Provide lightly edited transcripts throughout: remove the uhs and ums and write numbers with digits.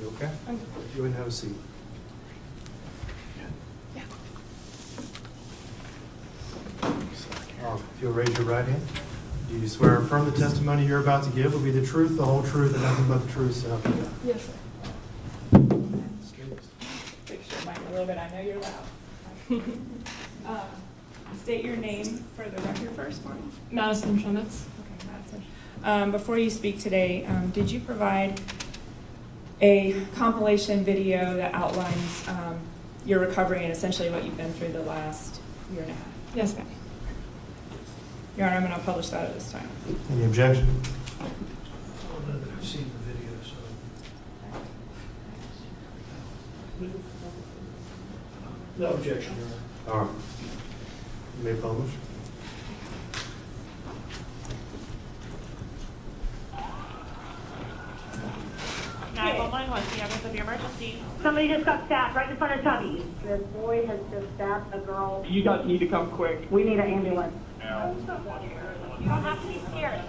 Okay? You and have a seat. Yeah. If you'll raise your right hand. Do you swear or affirm the testimony you're about to give will be the truth, the whole truth, and nothing but the truth, so help you God? Yes, sir. Fix your mic a little bit, I know you're loud. State your name for the record first for me. Madison Schemitz. Okay, Madison. Before you speak today, did you provide a compilation video that outlines your recovery and essentially what you've been through the last year and a half? Yes, ma'am. Your Honor, I'm going to publish that at this time. Any objection? I don't know that I've seen the video, so. No objection, Your Honor. All right. You may publish. What's the evidence of your emergency? Somebody just got stabbed right in front of Tubby's. This boy has just stabbed a girl. You guys need to come quick. We need an ambulance. You don't have to be scared.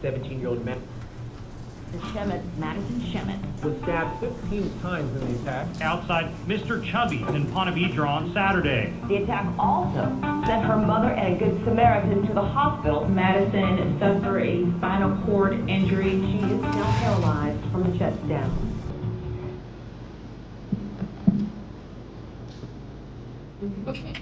17-year-old man Madison Schemitz. was stabbed 15 times in the attack. Outside Mr. Chubby's in Ponte Vedra on Saturday. The attack also sent her mother and a good Samaritan to the hospital. Madison suffered a spinal cord injury. She is now paralyzed from the chest down. Okay.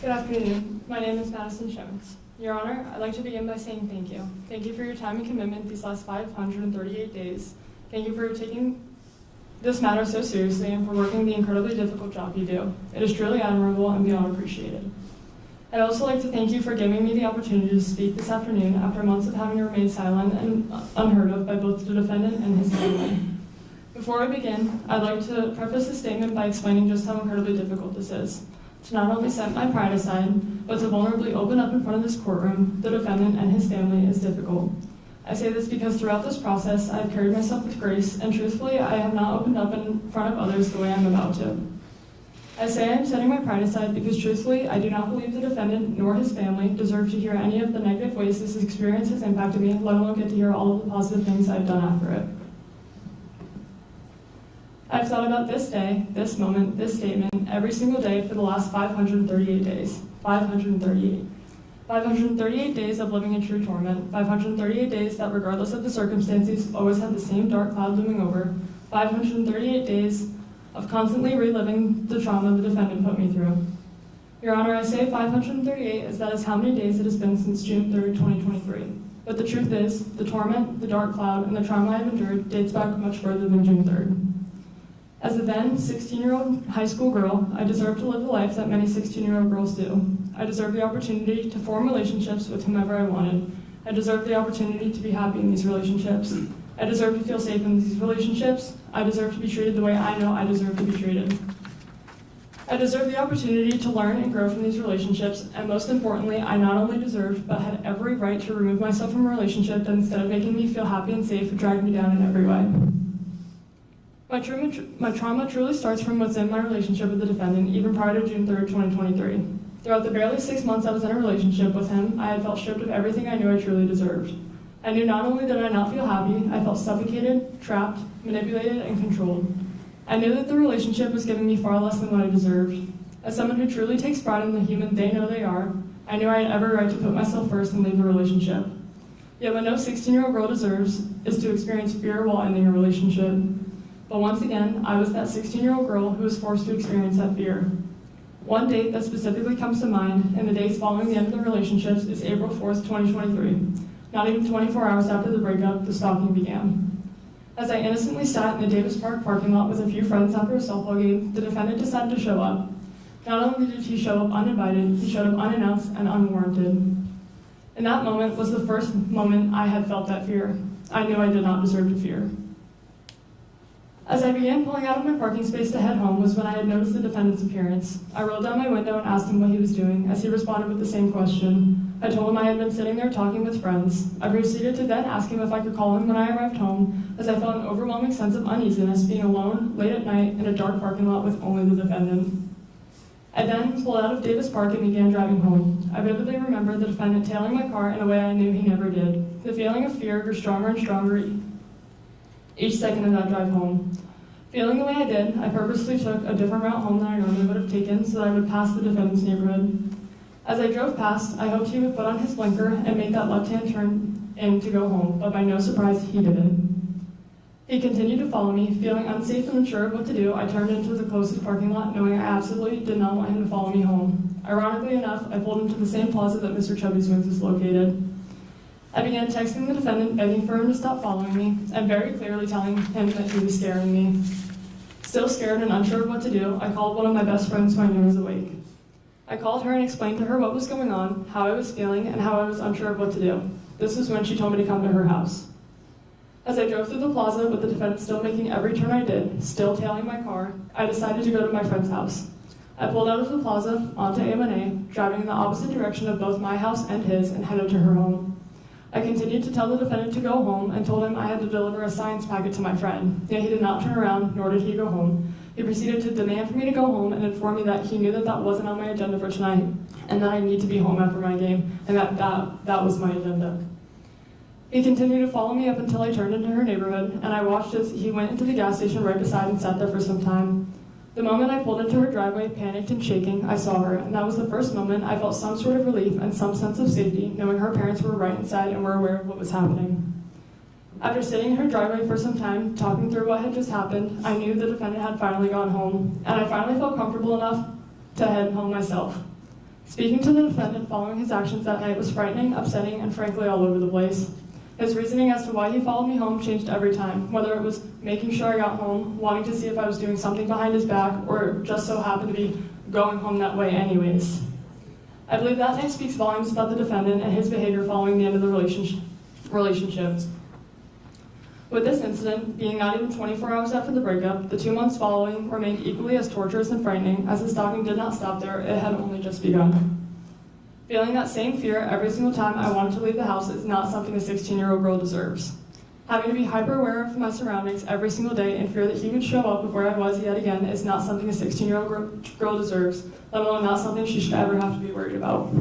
Good afternoon. My name is Madison Schemitz. Your Honor, I'd like to begin by saying thank you. Thank you for your time and commitment these last 538 days. Thank you for taking this matter so seriously and for working the incredibly difficult job you do. It is truly admirable and beyond appreciated. I'd also like to thank you for giving me the opportunity to speak this afternoon after months of having to remain silent and unheard of by both the defendant and his family. Before I begin, I'd like to preface this statement by explaining just how incredibly difficult this is. To not only set my pride aside, but to vulnerably open up in front of this courtroom, the defendant and his family, is difficult. I say this because throughout this process, I have carried myself with grace, and truthfully, I have not opened up in front of others the way I'm about to. I say I am setting my pride aside because truthfully, I do not believe the defendant nor his family deserve to hear any of the negative ways this experience has impacted me, let alone get to hear all of the positive things I've done after it. I've thought about this day, this moment, this statement every single day for the last 538 days. 538. 538 days of living in true torment. 538 days that, regardless of the circumstances, always had the same dark cloud looming over. 538 days of constantly reliving the trauma the defendant put me through. Your Honor, I say 538 as that is how many days it has been since June 3rd, 2023. But the truth is, the torment, the dark cloud, and the trauma I've endured dates back much further than June 3rd. As a then 16-year-old high school girl, I deserve to live the life that many 16-year-old girls do. I deserve the opportunity to form relationships with whomever I wanted. I deserve the opportunity to be happy in these relationships. I deserve to feel safe in these relationships. I deserve to be treated the way I know I deserve to be treated. I deserve the opportunity to learn and grow from these relationships, and most importantly, I not only deserved, but had every right to remove myself from a relationship that instead of making me feel happy and safe, dragged me down in every way. My trauma truly starts from within my relationship with the defendant, even prior to June 3rd, 2023. Throughout the barely 6 months I was in a relationship with him, I had felt stripped of everything I knew I truly deserved. I knew not only did I not feel happy, I felt suffocated, trapped, manipulated, and controlled. I knew that the relationship was giving me far less than what I deserved. As someone who truly takes pride in the human they know they are, I knew I had every right to put myself first and leave the relationship. Yet what no 16-year-old girl deserves is to experience fear while ending a relationship. But once again, I was that 16-year-old girl who was forced to experience that fear. One date that specifically comes to mind in the days following the end of the relationships is April 4th, 2023. Not even 24 hours after the breakup, the stalking began. As I innocently sat in the Davis Park parking lot with a few friends after a softball game, the defendant decided to show up. Not only did he show up uninvited, he showed up unannounced and unwarranted. And that moment was the first moment I had felt that fear. I knew I did not deserve to fear. As I began pulling out of my parking space to head home was when I had noticed the defendant's appearance. I rolled down my window and asked him what he was doing, as he responded with the same question. I told him I had been sitting there talking with friends. I proceeded to then ask him if I could call him when I arrived home, as I felt an overwhelming sense of uneasiness being alone, late at night, in a dark parking lot with only the defendant. I then pulled out of Davis Park and began driving home. I vividly remember the defendant tailing my car in a way I knew he never did. The feeling of fear grew stronger and stronger each second of that drive home. Feeling the way I did, I purposely took a different route home than I normally would have taken so that I would pass the defendant's neighborhood. As I drove past, I hoped he would put on his blinker and make that left-hand turn in to go home, but by no surprise, he didn't. He continued to follow me. Feeling unsafe and unsure of what to do, I turned into the closest parking lot, knowing I absolutely did not want him to follow me home. Ironically enough, I pulled into the same plaza that Mr. Chubby's Wings is located. I began texting the defendant, begging for him to stop following me, and very clearly telling him that he was scaring me. Still scared and unsure of what to do, I called one of my best friends who I knew was awake. I called her and explained to her what was going on, how I was feeling, and how I was unsure of what to do. This was when she told me to come to her house. As I drove through the plaza with the defendant still making every turn I did, still tailing my car, I decided to go to my friend's house. I pulled out of the plaza onto A1A, driving in the opposite direction of both my house and his, and headed to her home. I continued to tell the defendant to go home and told him I had to deliver a science packet to my friend. Yet he did not turn around, nor did he go home. He proceeded to demand for me to go home and inform me that he knew that that wasn't on my agenda for tonight, and that I need to be home after my game, and that was my agenda. He continued to follow me up until I turned into her neighborhood, and I watched as he went into the gas station right beside and sat there for some time. The moment I pulled into her driveway, panicked and shaking, I saw her, and that was the first moment I felt some sort of relief and some sense of safety, knowing her parents were right inside and were aware of what was happening. After sitting in her driveway for some time, talking through what had just happened, I knew the defendant had finally gone home, and I finally felt comfortable enough to head home myself. Speaking to the defendant following his actions that night was frightening, upsetting, and frankly all over the place. His reasoning as to why he followed me home changed every time, whether it was making sure I got home, wanting to see if I was doing something behind his back, or just so happened to be going home that way anyways. I believe that night speaks volumes about the defendant and his behavior following the end of the relationship. With this incident being not even 24 hours after the breakup, the 2 months following remained equally as torturous and frightening, as the stalking did not stop there, it had only just begun. Feeling that same fear every single time I wanted to leave the house is not something a 16-year-old girl deserves. Having to be hyper-aware of my surroundings every single day in fear that he would show up of where I was yet again is not something a 16-year-old girl deserves, let alone not something she should ever have to be worried about.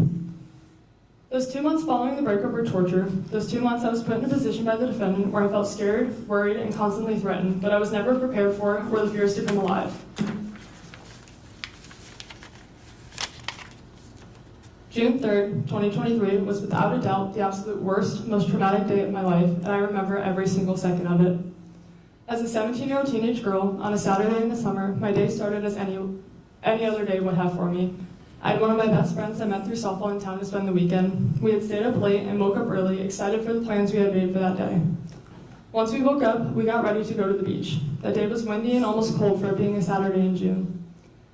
Those 2 months following the breakup were torture. Those 2 months I was put in a position by the defendant where I felt scared, worried, and constantly threatened, but I was never prepared for or the fears to come alive. June 3rd, 2023 was without a doubt the absolute worst, most traumatic day of my life, and I remember every single second of it. As a 17-year-old teenage girl, on a Saturday in the summer, my day started as any other day would have for me. I had one of my best friends I met through softball in town to spend the weekend. We had stayed up late and woke up early, excited for the plans we had made for that day. Once we woke up, we got ready to go to the beach. That day was windy and almost cold for it being a Saturday in June.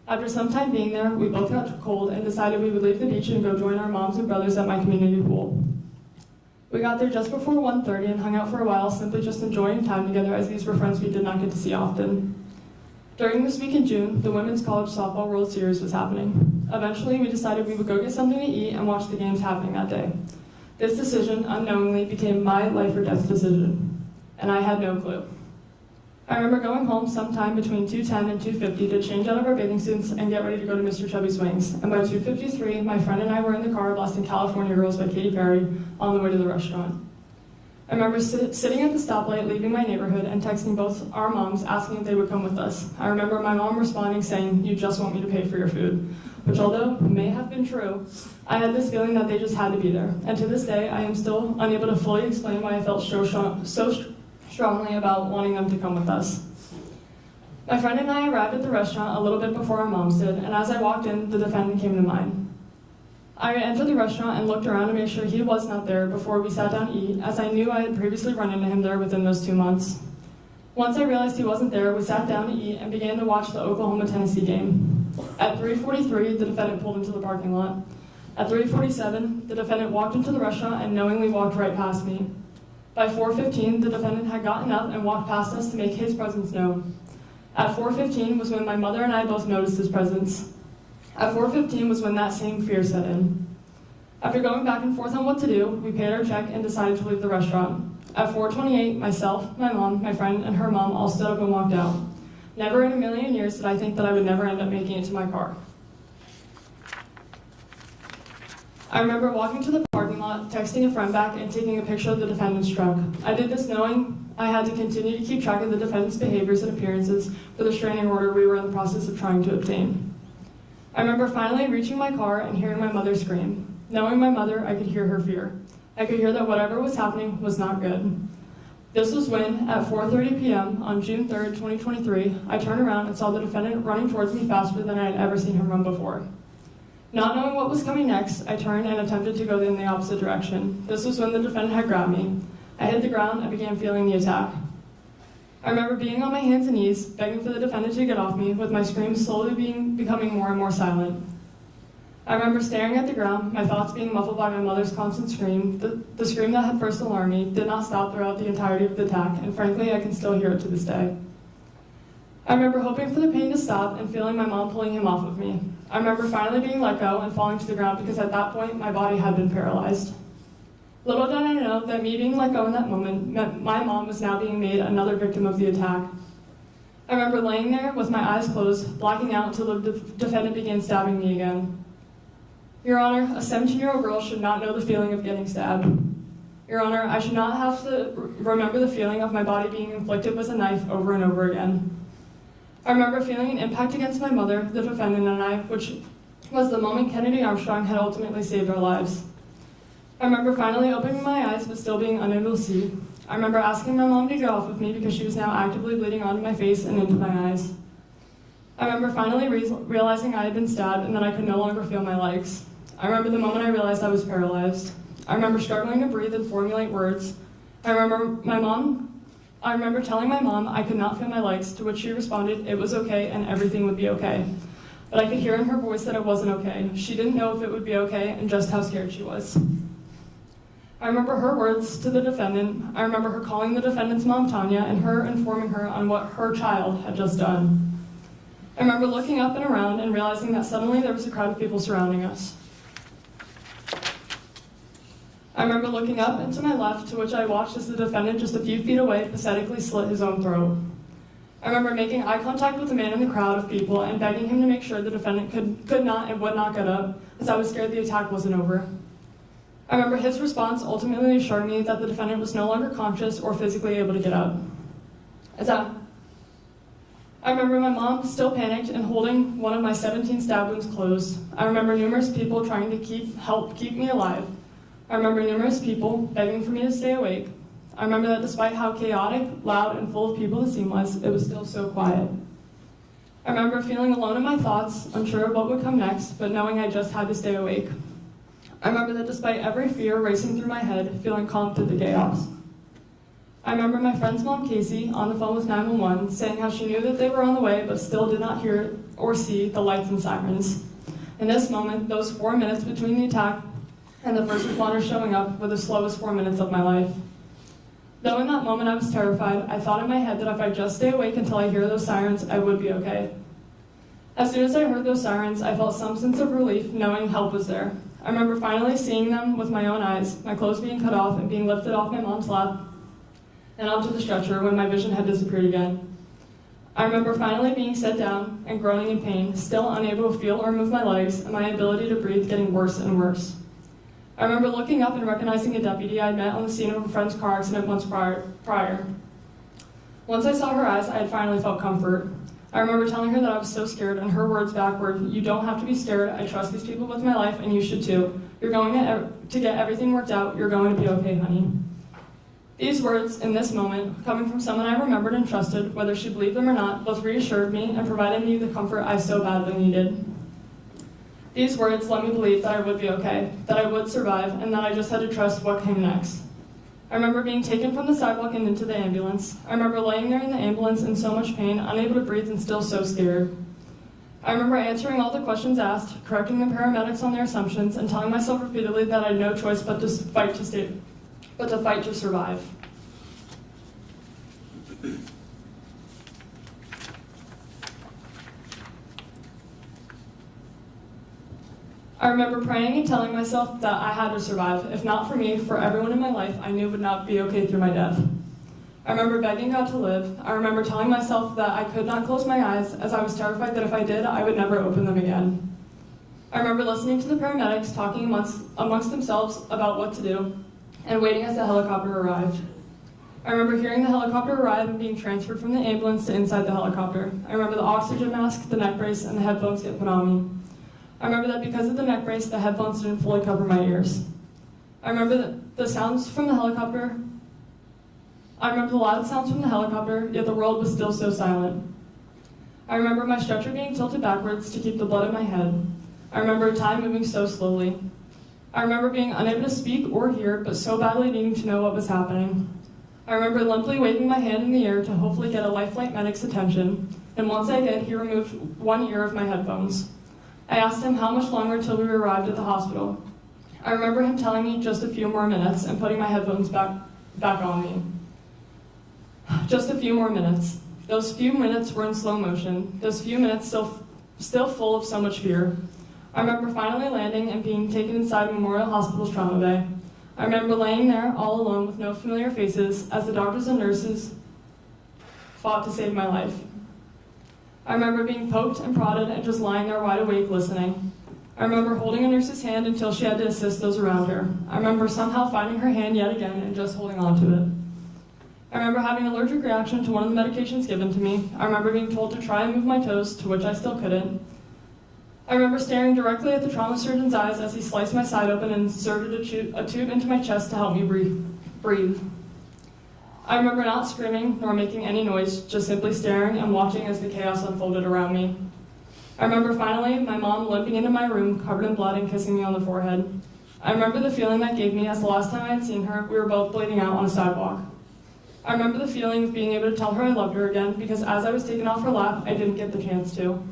After some time being there, we both got cold and decided we would leave the beach and go join our moms and brothers at my community pool. We got there just before 1:30 and hung out for a while, simply just enjoying time together as these were friends we did not get to see often. During this week in June, the Women's College Softball World Series was happening. Eventually, we decided we would go get something to eat and watch the games happening that day. This decision, unknowingly, became my life or death decision, and I had no clue. I remember going home sometime between 2:10 and 2:50 to change out of our bathing suits and get ready to go to Mr. Chubby's Wings, and by 2:53, my friend and I were in the car blasting California Girls by Katy Perry on the way to the restaurant. I remember sitting at the stoplight, leaving my neighborhood, and texting both our moms asking if they would come with us. I remember my mom responding saying, "You just want me to pay for your food," which although may have been true, I had this feeling that they just had to be there. And to this day, I am still unable to fully explain why I felt so strongly about wanting them to come with us. My friend and I arrived at the restaurant a little bit before our moms did, and as I walked in, the defendant came to mind. I entered the restaurant and looked around to make sure he was not there before we sat down to eat, as I knew I had previously run into him there within those 2 months. Once I realized he wasn't there, we sat down to eat and began to watch the Oklahoma-Tennessee game. At 3:43, the defendant pulled into the parking lot. At 3:47, the defendant walked into the restaurant and knowingly walked right past me. By 4:15, the defendant had gotten up and walked past us to make his presence known. At 4:15 was when my mother and I both noticed his presence. At 4:15 was when that same fear set in. After going back and forth on what to do, we paid our check and decided to leave the restaurant. At 4:28, myself, my mom, my friend, and her mom all stood up and walked out. Never in a million years did I think that I would never end up making it to my car. I remember walking to the parking lot, texting a friend back, and taking a picture of the defendant's truck. I did this knowing I had to continue to keep track of the defendant's behaviors and appearances for the restraining order we were in the process of trying to obtain. I remember finally reaching my car and hearing my mother scream. Knowing my mother, I could hear her fear. I could hear that whatever was happening was not good. This was when, at 4:30 p.m. on June 3rd, 2023, I turned around and saw the defendant running towards me faster than I had ever seen him run before. Not knowing what was coming next, I turned and attempted to go in the opposite direction. This was when the defendant had grabbed me. I hit the ground and began feeling the attack. I remember being on my hands and knees, begging for the defendant to get off me, with my screams slowly becoming more and more silent. I remember staring at the ground, my thoughts being muffled by my mother's constant scream. The scream that had first alarmed me did not stop throughout the entirety of the attack, and frankly, I can still hear it to this day. I remember hoping for the pain to stop and feeling my mom pulling him off of me. I remember finally being let go and falling to the ground because at that point, my body had been paralyzed. Little did I know that me being let go in that moment meant my mom was now being made another victim of the attack. I remember laying there with my eyes closed, blacking out until the defendant began stabbing me again. Your Honor, a 17-year-old girl should not know the feeling of getting stabbed. Your Honor, I should not have to remember the feeling of my body being inflicted with a knife over and over again. I remember feeling an impact against my mother, the defendant, and I, which was the moment Kennedy Armstrong had ultimately saved our lives. I remember finally opening my eyes but still being unable to see. I remember asking my mom to get off of me because she was now actively bleeding onto my face and into my eyes. I remember finally realizing I had been stabbed and that I could no longer feel my legs. I remember the moment I realized I was paralyzed. I remember struggling to breathe and formulate words. I remember telling my mom I could not feel my legs, to which she responded it was okay and everything would be okay. But I could hear in her voice that it wasn't okay. She didn't know if it would be okay and just how scared she was. I remember her words to the defendant. I remember her calling the defendant's mom, Tanya, and her informing her on what her child had just done. I remember looking up and around and realizing that suddenly there was a crowd of people surrounding us. I remember looking up and to my left, to which I watched as the defendant just a few feet away pathetically slit his own throat. I remember making eye contact with the man in the crowd of people and begging him to make sure the defendant could not and would not get up, as I was scared the attack wasn't over. I remember his response ultimately assured me that the defendant was no longer conscious or physically able to get up. I remember my mom still panicked and holding one of my 17 stab wounds closed. I remember numerous people trying to help keep me alive. I remember numerous people begging for me to stay awake. I remember that despite how chaotic, loud, and full of people the scene was, it was still so quiet. I remember feeling alone in my thoughts, unsure of what would come next, but knowing I just had to stay awake. I remember that despite every fear racing through my head, feeling calm through the chaos. I remember my friend's mom, Casey, on the phone with 911, saying how she knew that they were on the way, but still did not hear or see the lights and sirens. In this moment, those 4 minutes between the attack and the first responders showing up were the slowest 4 minutes of my life. Though in that moment I was terrified, I thought in my head that if I just stay awake until I hear those sirens, I would be okay. As soon as I heard those sirens, I felt some sense of relief knowing help was there. I remember finally seeing them with my own eyes, my clothes being cut off and being lifted off my mom's lap and onto the stretcher when my vision had disappeared again. I remember finally being set down and groaning in pain, still unable to feel or move my legs, and my ability to breathe getting worse and worse. I remember looking up and recognizing a deputy I had met on the scene of a friend's car accident months prior. Once I saw her eyes, I had finally felt comfort. I remember telling her that I was so scared, and her words back were, "You don't have to be scared. I trust these people with my life, and you should too. You're going to get everything worked out. You're going to be okay, honey." These words, in this moment, coming from someone I remembered and trusted, whether she believed them or not, both reassured me and provided me the comfort I so badly needed. These words let me believe that I would be okay, that I would survive, and that I just had to trust what came next. I remember being taken from the sidewalk and into the ambulance. I remember laying there in the ambulance in so much pain, unable to breathe and still so scared. I remember answering all the questions asked, correcting the paramedics on their assumptions, and telling myself repeatedly that I had no choice but to fight to survive. I remember praying and telling myself that I had to survive. If not for me, for everyone in my life I knew would not be okay through my death. I remember begging God to live. I remember telling myself that I could not close my eyes, as I was terrified that if I did, I would never open them again. I remember listening to the paramedics talking amongst themselves about what to do, and waiting as the helicopter arrived. I remember hearing the helicopter arrive and being transferred from the ambulance to inside the helicopter. I remember the oxygen mask, the neck brace, and the headphones get put on me. I remember that because of the neck brace, the headphones didn't fully cover my ears. I remember the sounds from the helicopter. I remember the loud sounds from the helicopter, yet the world was still so silent. I remember my stretcher being tilted backwards to keep the blood in my head. I remember time moving so slowly. I remember being unable to speak or hear, but so badly needing to know what was happening. I remember limply waving my hand in the air to hopefully get a lifeline medic's attention, and once I did, he removed one ear of my headphones. I asked him how much longer until we arrived at the hospital. I remember him telling me just a few more minutes and putting my headphones back on me. Just a few more minutes. Those few minutes were in slow motion. Those few minutes still full of so much fear. I remember finally landing and being taken inside Memorial Hospital's trauma bay. I remember laying there all alone with no familiar faces as the doctors and nurses fought to save my life. I remember being poked and prodded and just lying there wide awake listening. I remember holding a nurse's hand until she had to assist those around her. I remember somehow finding her hand yet again and just holding on to it. I remember having an allergic reaction to one of the medications given to me. I remember being told to try and move my toes, to which I still couldn't. I remember staring directly at the trauma surgeon's eyes as he sliced my side open and inserted a tube into my chest to help me breathe. I remember not screaming nor making any noise, just simply staring and watching as the chaos unfolded around me. I remember finally my mom limping into my room covered in blood and kissing me on the forehead. I remember the feeling that gave me as the last time I had seen her, we were both bleeding out on a sidewalk. I remember the feeling of being able to tell her I loved her again because as I was taken off her lap, I didn't get the chance to.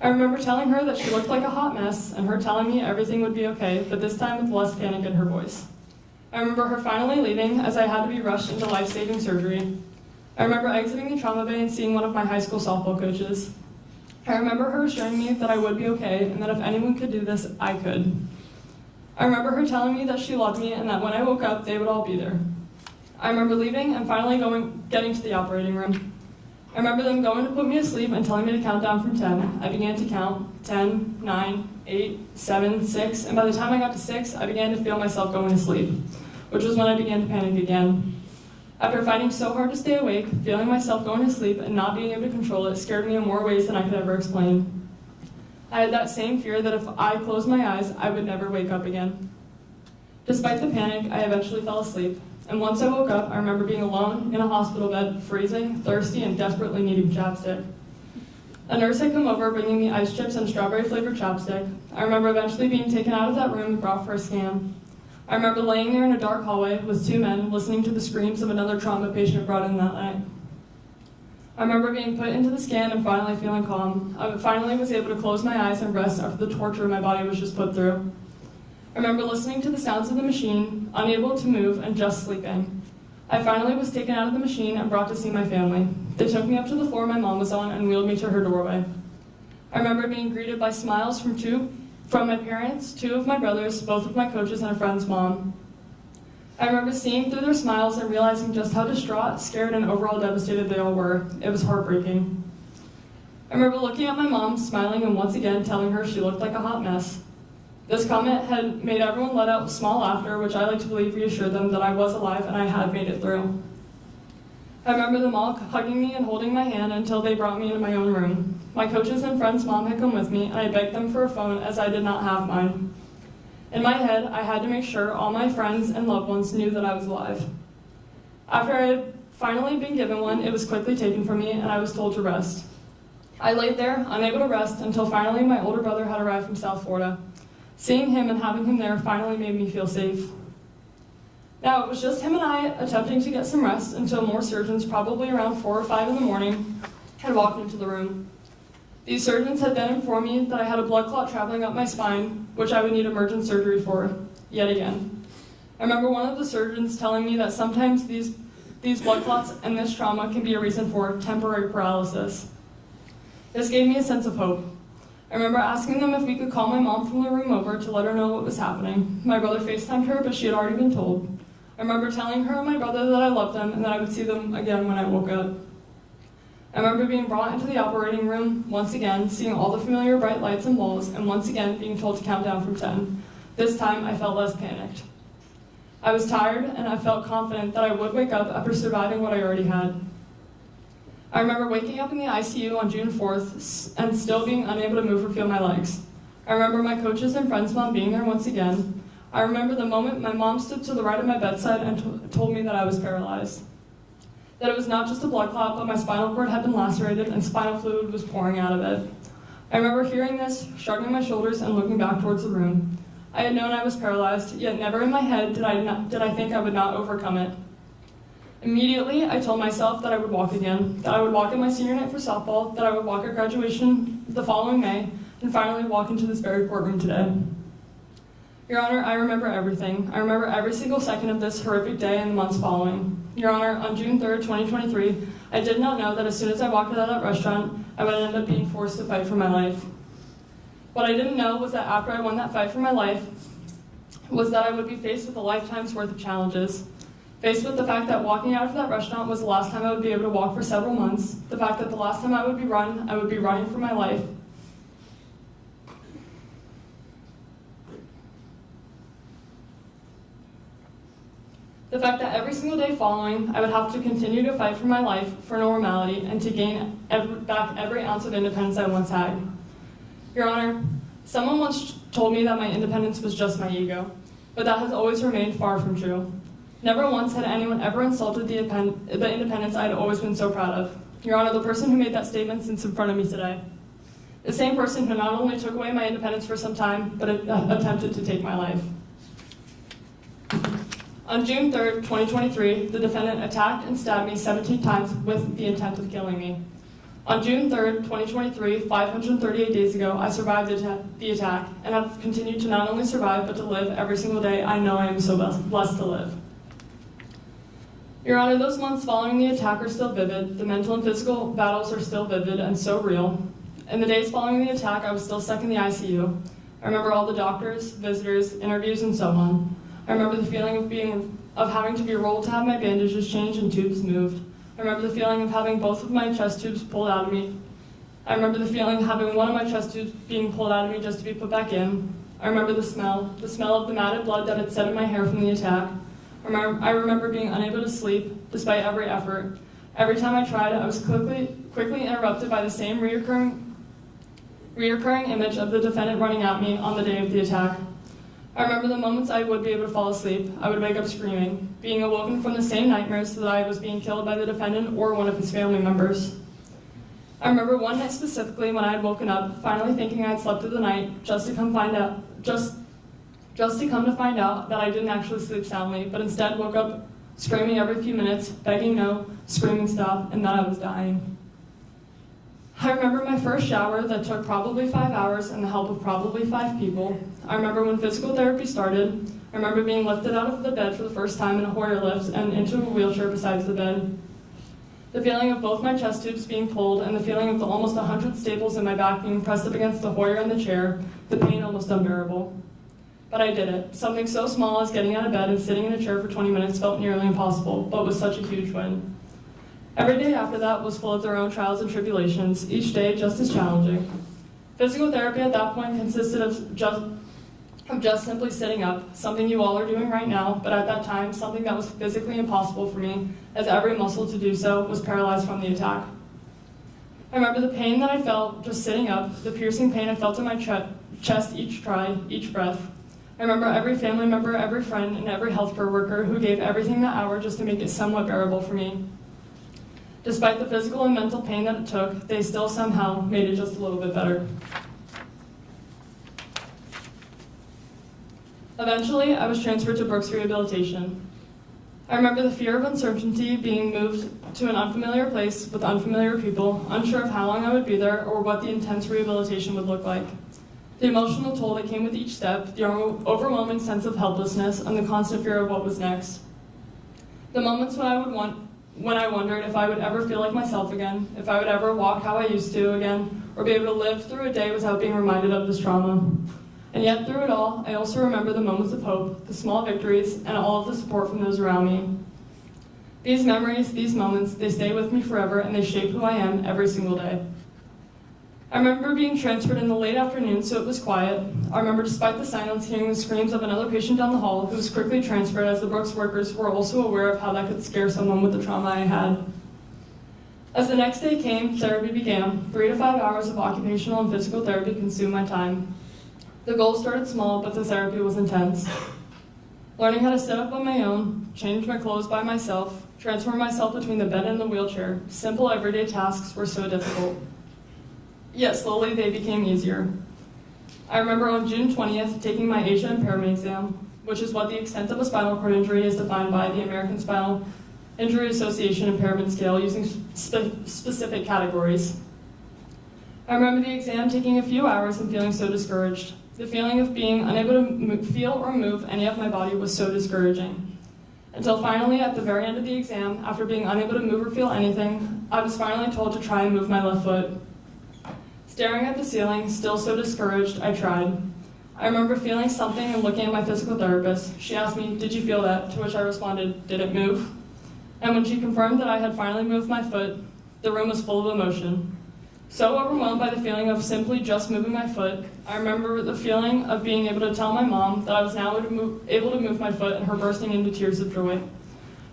I remember telling her that she looked like a hot mess and her telling me everything would be okay, but this time with less panic in her voice. I remember her finally leaving as I had to be rushed into life-saving surgery. I remember exiting the trauma bay and seeing one of my high school softball coaches. I remember her assuring me that I would be okay and that if anyone could do this, I could. I remember her telling me that she loved me and that when I woke up, they would all be there. I remember leaving and finally getting to the operating room. I remember them going to put me to sleep and telling me to count down from 10. I began to count 10, 9, 8, 7, 6, and by the time I got to 6, I began to feel myself going to sleep, which was when I began to panic again. After fighting so hard to stay awake, feeling myself going to sleep and not being able to control it scared me in more ways than I could ever explain. I had that same fear that if I closed my eyes, I would never wake up again. Despite the panic, I eventually fell asleep, and once I woke up, I remember being alone in a hospital bed, freezing, thirsty, and desperately needing chapstick. A nurse had come over bringing me ice chips and strawberry-flavored chapstick. I remember eventually being taken out of that room and brought for a scan. I remember laying there in a dark hallway with two men listening to the screams of another trauma patient brought in that night. I remember being put into the scan and finally feeling calm. I finally was able to close my eyes and rest after the torture my body was just put through. I remember listening to the sounds of the machine, unable to move and just sleeping. I finally was taken out of the machine and brought to see my family. They took me up to the floor my mom was on and wheeled me to her doorway. I remember being greeted by smiles from my parents, two of my brothers, both of my coaches, and a friend's mom. I remember seeing through their smiles and realizing just how distraught, scared, and overall devastated they all were. It was heartbreaking. I remember looking at my mom, smiling, and once again telling her she looked like a hot mess. This comment had made everyone let out small laughter, which I like to believe reassured them that I was alive and I had made it through. I remember them all hugging me and holding my hand until they brought me into my own room. My coaches and friend's mom had come with me, and I begged them for a phone as I did not have mine. In my head, I had to make sure all my friends and loved ones knew that I was alive. After I had finally been given one, it was quickly taken from me, and I was told to rest. I laid there, unable to rest, until finally my older brother had arrived from South Florida. Seeing him and having him there finally made me feel safe. Now, it was just him and I attempting to get some rest until more surgeons, probably around 4 or 5 in the morning, had walked into the room. These surgeons had then informed me that I had a blood clot traveling up my spine, which I would need emergent surgery for, yet again. I remember one of the surgeons telling me that sometimes these blood clots and this trauma can be a reason for temporary paralysis. This gave me a sense of hope. I remember asking them if we could call my mom from the room over to let her know what was happening. My brother FaceTimed her, but she had already been told. I remember telling her and my brother that I loved them and that I would see them again when I woke up. I remember being brought into the operating room, once again, seeing all the familiar bright lights and walls, and once again being told to count down from 10. This time, I felt less panicked. I was tired, and I felt confident that I would wake up after surviving what I already had. I remember waking up in the ICU on June 4th and still being unable to move or feel my legs. I remember my coaches and friends' mom being there once again. I remember the moment my mom stood to the right of my bedside and told me that I was paralyzed. That it was not just a blood clot, but my spinal cord had been lacerated and spinal fluid was pouring out of it. I remember hearing this, shrugging my shoulders, and looking back towards the room. I had known I was paralyzed, yet never in my head did I think I would not overcome it. Immediately, I told myself that I would walk again, that I would walk at my senior night for softball, that I would walk at graduation the following May, and finally walk into this very courtroom today. Your Honor, I remember everything. I remember every single second of this horrific day and the months following. Your Honor, on June 3rd, 2023, I did not know that as soon as I walked out of that restaurant, I would end up being forced to fight for my life. What I didn't know was that after I won that fight for my life, was that I would be faced with a lifetime's worth of challenges. Faced with the fact that walking out of that restaurant was the last time I would be able to walk for several months, the fact that the last time I would be running for my life. The fact that every single day following, I would have to continue to fight for my life, for normality, and to gain back every ounce of independence I once had. Your Honor, someone once told me that my independence was just my ego, but that has always remained far from true. Never once had anyone ever insulted the independence I had always been so proud of. Your Honor, the person who made that statement sits in front of me today. The same person who not only took away my independence for some time, but attempted to take my life. On June 3rd, 2023, the defendant attacked and stabbed me 17 times with the intent of killing me. On June 3rd, 2023, 538 days ago, I survived the attack and have continued to not only survive, but to live every single day I know I am so blessed to live. Your Honor, those months following the attack are still vivid. The mental and physical battles are still vivid and so real. In the days following the attack, I was still stuck in the ICU. I remember all the doctors, visitors, interviews, and so on. I remember the feeling of having to be rolled to have my bandages changed and tubes moved. I remember the feeling of having both of my chest tubes pulled out of me. I remember the feeling of having one of my chest tubes being pulled out of me just to be put back in. I remember the smell of the matted blood that had set in my hair from the attack. I remember being unable to sleep, despite every effort. Every time I tried, I was quickly interrupted by the same reoccurring image of the defendant running at me on the day of the attack. I remember the moments I would be able to fall asleep. I would wake up screaming, being awoken from the same nightmares that I was being killed by the defendant or one of his family members. I remember one night specifically when I had woken up, finally thinking I had slept through the night, just to come to find out that I didn't actually sleep soundly, but instead woke up screaming every few minutes, begging no, screaming stop, and that I was dying. I remember my first shower that took probably 5 hours and the help of probably 5 people. I remember when physical therapy started. I remember being lifted out of the bed for the first time in a Hoyer lift and into a wheelchair beside the bed. The feeling of both my chest tubes being pulled and the feeling of the almost 100 staples in my back being pressed up against the Hoyer and the chair, the pain almost unbearable. But I did it. Something so small as getting out of bed and sitting in a chair for 20 minutes felt nearly impossible, but was such a huge win. Every day after that was full of their own trials and tribulations, each day just as challenging. Physical therapy at that point consisted of just simply sitting up, something you all are doing right now, but at that time, something that was physically impossible for me, as every muscle to do so was paralyzed from the attack. I remember the pain that I felt just sitting up, the piercing pain I felt in my chest each try, each breath. I remember every family member, every friend, and every healthcare worker who gave everything that hour just to make it somewhat bearable for me. Despite the physical and mental pain that it took, they still somehow made it just a little bit better. Eventually, I was transferred to Brooks Rehabilitation. I remember the fear of uncertainty, being moved to an unfamiliar place with unfamiliar people, unsure of how long I would be there or what the intense rehabilitation would look like. The emotional toll that came with each step, the overwhelming sense of helplessness, and the constant fear of what was next. The moments when I wondered if I would ever feel like myself again, if I would ever walk how I used to again, or be able to live through a day without being reminded of this trauma. And yet through it all, I also remember the moments of hope, the small victories, and all of the support from those around me. These memories, these moments, they stay with me forever, and they shape who I am every single day. I remember being transferred in the late afternoon, so it was quiet. I remember, despite the silence, hearing the screams of another patient down the hall who was quickly transferred, as the Brooks workers were also aware of how that could scare someone with the trauma I had. As the next day came, therapy began. 3 to 5 hours of occupational and physical therapy consumed my time. The goal started small, but the therapy was intense. Learning how to sit up on my own, change my clothes by myself, transfer myself between the bed and the wheelchair, simple everyday tasks were so difficult. Yet slowly they became easier. I remember on June 20th taking my Asia impairment exam, which is what the extent of a spinal cord injury is defined by the American Spinal Injury Association impairment scale using specific categories. I remember the exam taking a few hours and feeling so discouraged. The feeling of being unable to feel or move any of my body was so discouraging. Until finally, at the very end of the exam, after being unable to move or feel anything, I was finally told to try and move my left foot. Staring at the ceiling, still so discouraged, I tried. I remember feeling something and looking at my physical therapist. She asked me, "Did you feel that?" To which I responded, "Did it move?" And when she confirmed that I had finally moved my foot, the room was full of emotion. So overwhelmed by the feeling of simply just moving my foot, I remember the feeling of being able to tell my mom that I was now able to move my foot and her bursting into tears of joy.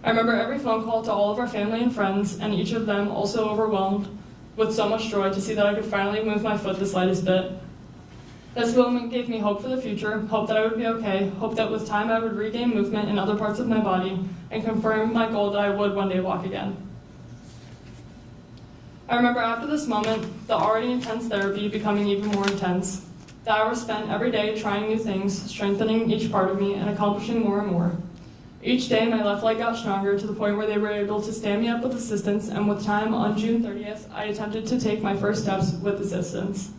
I remember every phone call to all of our family and friends, and each of them also overwhelmed with so much joy to see that I could finally move my foot the slightest bit. This moment gave me hope for the future, hope that I would be okay, hope that with time I would regain movement in other parts of my body, and confirm my goal that I would one day walk again. I remember after this moment, the already intense therapy becoming even more intense. The hours spent every day trying new things, strengthening each part of me, and accomplishing more and more. Each day, my left leg got stronger to the point where they were able to stand me up with assistance, and with time, on June 30th, I attempted to take my first steps with assistance.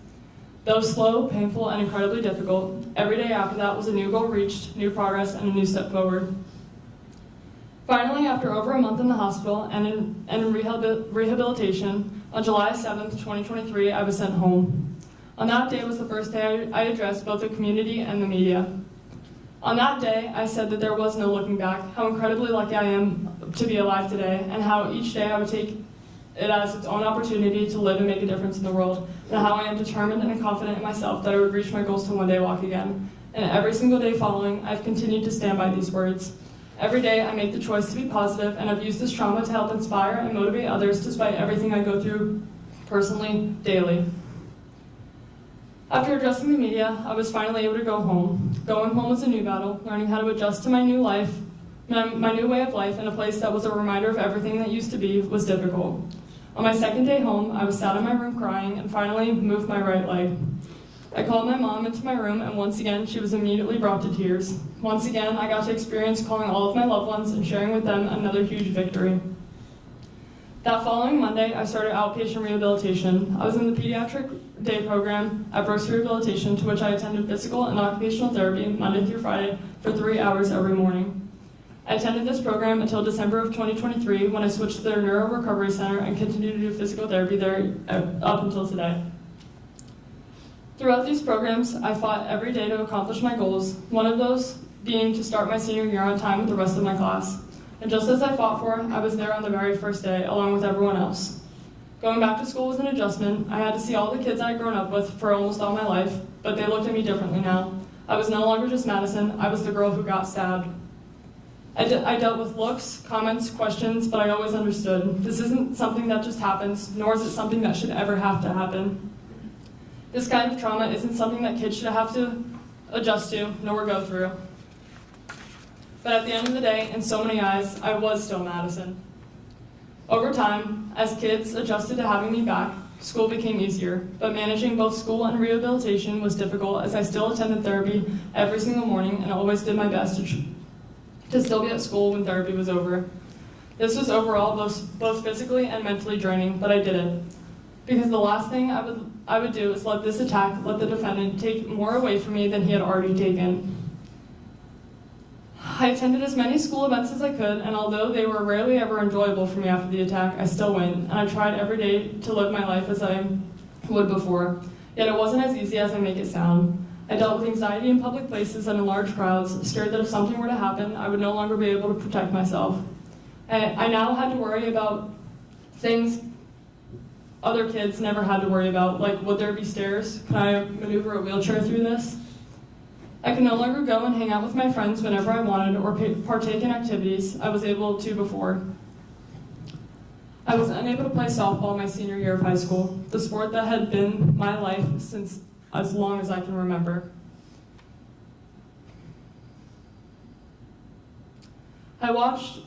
Though slow, painful, and incredibly difficult, every day after that was a new goal reached, new progress, and a new step forward. Finally, after over a month in the hospital and in rehabilitation, on July 7th, 2023, I was sent home. On that day was the first day I addressed both the community and the media. On that day, I said that there was no looking back, how incredibly lucky I am to be alive today, and how each day I would take it as its own opportunity to live and make a difference in the world, and how I am determined and confident in myself that I would reach my goals to one day walk again. And every single day following, I've continued to stand by these words. Every day, I make the choice to be positive, and I've used this trauma to help inspire and motivate others despite everything I go through personally, daily. After addressing the media, I was finally able to go home. Going home was a new battle, learning how to adjust to my new life, my new way of life in a place that was a reminder of everything that used to be was difficult. On my second day home, I was sat in my room crying and finally moved my right leg. I called my mom into my room, and once again, she was immediately brought to tears. Once again, I got to experience calling all of my loved ones and sharing with them another huge victory. That following Monday, I started outpatient rehabilitation. I was in the pediatric day program at Brooks Rehabilitation, to which I attended physical and occupational therapy Monday through Friday for 3 hours every morning. I attended this program until December of 2023, when I switched to their Neuro Recovery Center and continued to do physical therapy there up until today. Throughout these programs, I fought every day to accomplish my goals, one of those being to start my senior year on time with the rest of my class. And just as I fought for, I was there on the very first day, along with everyone else. Going back to school was an adjustment. I had to see all the kids I had grown up with for almost all my life, but they looked at me differently now. I was no longer just Madison, I was the girl who got stabbed. I dealt with looks, comments, questions, but I always understood. This isn't something that just happens, nor is it something that should ever have to happen. This kind of trauma isn't something that kids should have to adjust to, nor go through. But at the end of the day, in so many eyes, I was still Madison. Over time, as kids adjusted to having me back, school became easier, but managing both school and rehabilitation was difficult, as I still attended therapy every single morning and always did my best to still be at school when therapy was over. This was overall both physically and mentally draining, but I did it. Because the last thing I would do is let this attack, let the defendant take more away from me than he had already taken. I attended as many school events as I could, and although they were rarely ever enjoyable for me after the attack, I still went, and I tried every day to live my life as I would before. Yet it wasn't as easy as I make it sound. I dealt with anxiety in public places and in large crowds, scared that if something were to happen, I would no longer be able to protect myself. I now had to worry about things other kids never had to worry about, like would there be stairs? Can I maneuver a wheelchair through this? I could no longer go and hang out with my friends whenever I wanted or partake in activities I was able to before. I was unable to play softball my senior year of high school, the sport that had been my life since as long as I can remember. I watched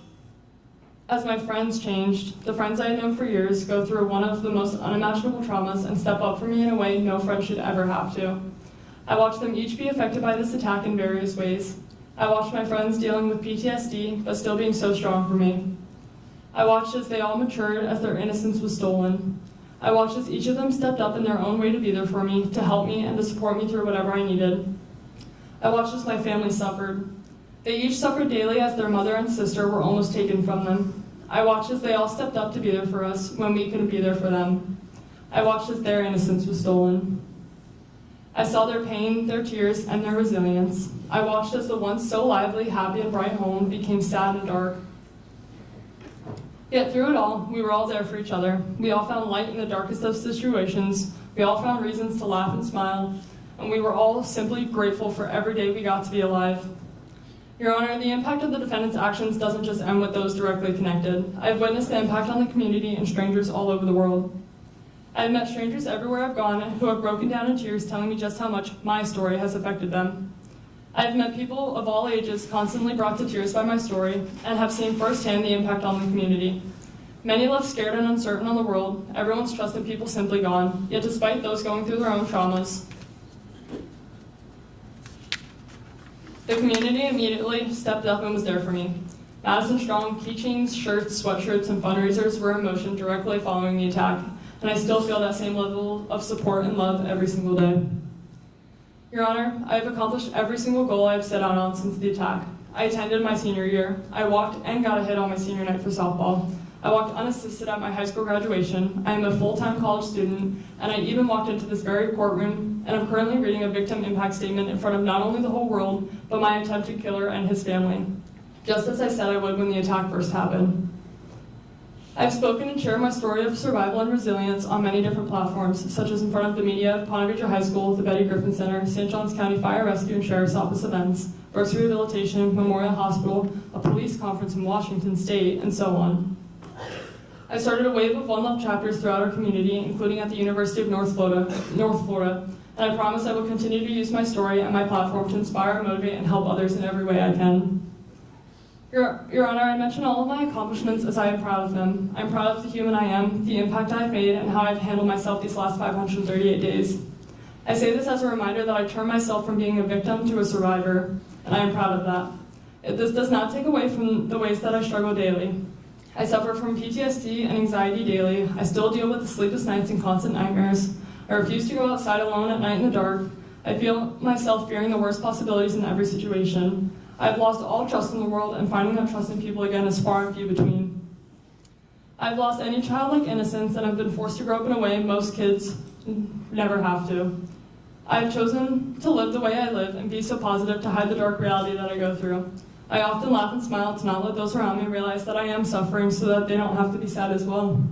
as my friends changed, the friends I had known for years go through one of the most unimaginable traumas and step up for me in a way no friend should ever have to. I watched them each be affected by this attack in various ways. I watched my friends dealing with PTSD, but still being so strong for me. I watched as they all matured as their innocence was stolen. I watched as each of them stepped up in their own way to be there for me, to help me, and to support me through whatever I needed. I watched as my family suffered. They each suffered daily as their mother and sister were almost taken from them. I watched as they all stepped up to be there for us when we couldn't be there for them. I watched as their innocence was stolen. I saw their pain, their tears, and their resilience. I watched as the once so lively, happy, and bright home became sad and dark. Yet through it all, we were all there for each other. We all found light in the darkest of situations. We all found reasons to laugh and smile. And we were all simply grateful for every day we got to be alive. Your Honor, the impact of the defendant's actions doesn't just end with those directly connected. I have witnessed the impact on the community and strangers all over the world. I have met strangers everywhere I've gone who have broken down in tears telling me just how much my story has affected them. I have met people of all ages constantly brought to tears by my story and have seen firsthand the impact on the community. Many left scared and uncertain on the world, everyone's trust in people simply gone, yet despite those going through their own traumas, the community immediately stepped up and was there for me. Madison Strong keychains, shirts, sweatshirts, and fundraisers were in motion directly following the attack, and I still feel that same level of support and love every single day. Your Honor, I have accomplished every single goal I have set out on since the attack. I attended my senior year. I walked and got a hit on my senior night for softball. I walked unassisted at my high school graduation. I am a full-time college student, and I even walked into this very courtroom, and I'm currently reading a victim impact statement in front of not only the whole world, but my attempted killer and his family, just as I said I would when the attack first happened. I've spoken and shared my story of survival and resilience on many different platforms, such as in front of the media, Ponte Vedra High School, the Betty Griffin Center, St. Johns County Fire Rescue and Sheriff's Office events, Burst Rehabilitation, Memorial Hospital, a police conference in Washington State, and so on. I started a wave of One Love chapters throughout our community, including at the University of North Florida, and I promise I will continue to use my story and my platform to inspire, motivate, and help others in every way I can. Your Honor, I mention all of my accomplishments as I am proud of them. I'm proud of the human I am, the impact I've made, and how I've handled myself these last 538 days. I say this as a reminder that I turned myself from being a victim to a survivor, and I am proud of that. This does not take away from the ways that I struggle daily. I suffer from PTSD and anxiety daily. I still deal with the sleepless nights and constant nightmares. I refuse to go outside alone at night in the dark. I feel myself fearing the worst possibilities in every situation. I've lost all trust in the world, and finding that trust in people again is far and few between. I've lost any childlike innocence, and I've been forced to grow up in a way most kids never have to. I've chosen to live the way I live and be so positive to hide the dark reality that I go through. I often laugh and smile to not let those around me realize that I am suffering so that they don't have to be sad as well.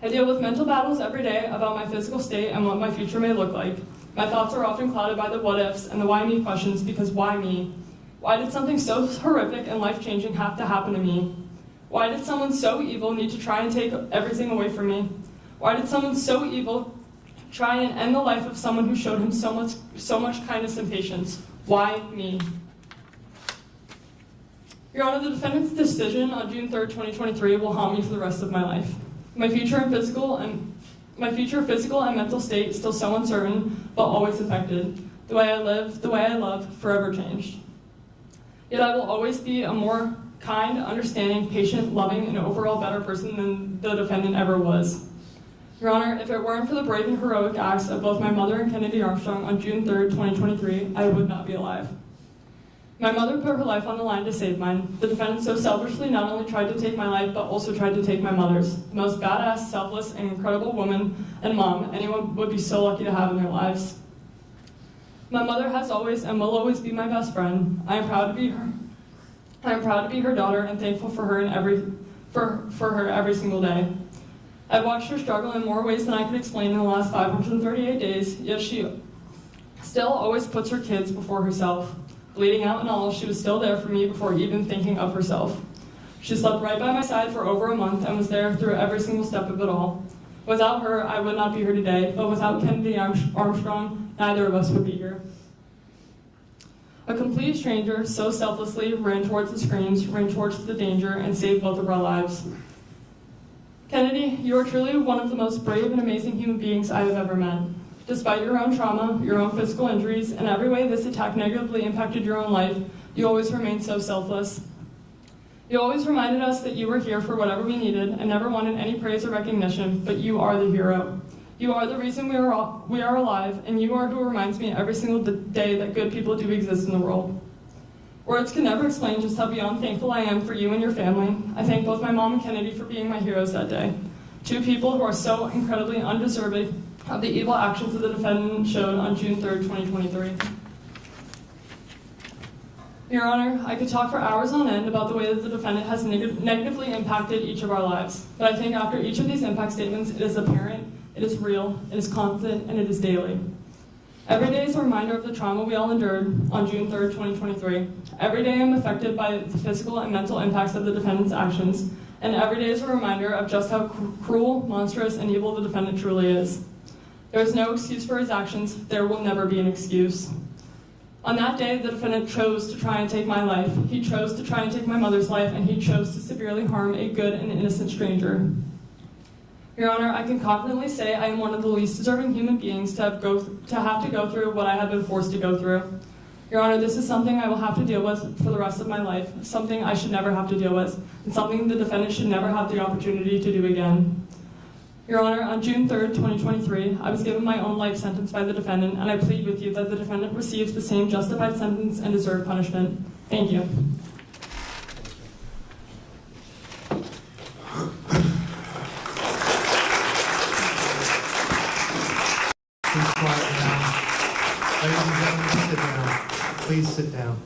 I deal with mental battles every day about my physical state and what my future may look like. My thoughts are often clouded by the what ifs and the why me questions, because why me? Why did something so horrific and life-changing have to happen to me? Why did someone so evil need to try and take everything away from me? Why did someone so evil try and end the life of someone who showed him so much kindness and patience? Why me? Your Honor, the defendant's decision on June 3rd, 2023 will haunt me for the rest of my life. My future physical and mental state is still so uncertain, but always affected. The way I live, the way I love, forever changed. Yet I will always be a more kind, understanding, patient, loving, and overall better person than the defendant ever was. Your Honor, if it weren't for the brave and heroic acts of both my mother and Kennedy Armstrong on June 3rd, 2023, I would not be alive. My mother put her life on the line to save mine. The defendant so selfishly not only tried to take my life, but also tried to take my mother's. The most badass, selfless, and incredible woman and mom anyone would be so lucky to have in their lives. My mother has always and will always be my best friend. I am proud to be her. I am proud to be her daughter and thankful for her for her every single day. I've watched her struggle in more ways than I could explain in the last 538 days, yet she still always puts her kids before herself. Bleeding out and all, she was still there for me before even thinking of herself. She slept right by my side for over a month and was there through every single step of it all. Without her, I would not be here today, but without Kennedy Armstrong, neither of us would be here. A complete stranger so selflessly ran towards the screens, ran towards the danger, and saved both of our lives. Kennedy, you are truly one of the most brave and amazing human beings I have ever met. Despite your own trauma, your own physical injuries, and every way this attack negatively impacted your own life, you always remained so selfless. You always reminded us that you were here for whatever we needed and never wanted any praise or recognition, but you are the hero. You are the reason we are alive, and you are who reminds me every single day that good people do exist in the world. Words can never explain just how beyond thankful I am for you and your family. I thank both my mom and Kennedy for being my heroes that day. Two people who are so incredibly undeserving of the evil actions that the defendant showed on June 3rd, 2023. Your Honor, I could talk for hours on end about the way that the defendant has negatively impacted each of our lives, but I think after each of these impact statements, it is apparent, it is real, it is constant, and it is daily. Every day is a reminder of the trauma we all endured on June 3rd, 2023. Every day I'm affected by the physical and mental impacts of the defendant's actions, and every day is a reminder of just how cruel, monstrous, and evil the defendant truly is. There is no excuse for his actions. There will never be an excuse. On that day, the defendant chose to try and take my life. He chose to try and take my mother's life, and he chose to severely harm a good and innocent stranger. Your Honor, I can confidently say I am one of the least deserving human beings to have to go through what I have been forced to go through. Your Honor, this is something I will have to deal with for the rest of my life, something I should never have to deal with, and something the defendant should never have the opportunity to do again. Your Honor, on June 3rd, 2023, I was given my own life sentence by the defendant, and I plead with you that the defendant receives the same justified sentence and deserved punishment. Thank you. Please quiet down. Ladies and gentlemen, sit down. Please sit down.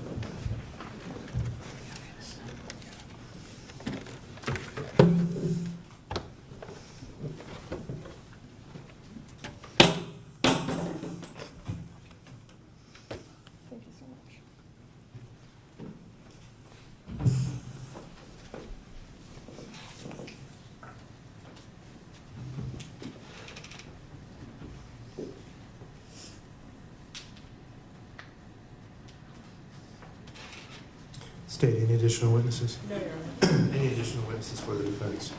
State, any additional witnesses? No, Your Honor. Any additional witnesses for the defense?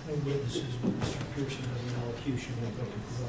No witnesses, but Mr. Pearson has an allocution that they can provide.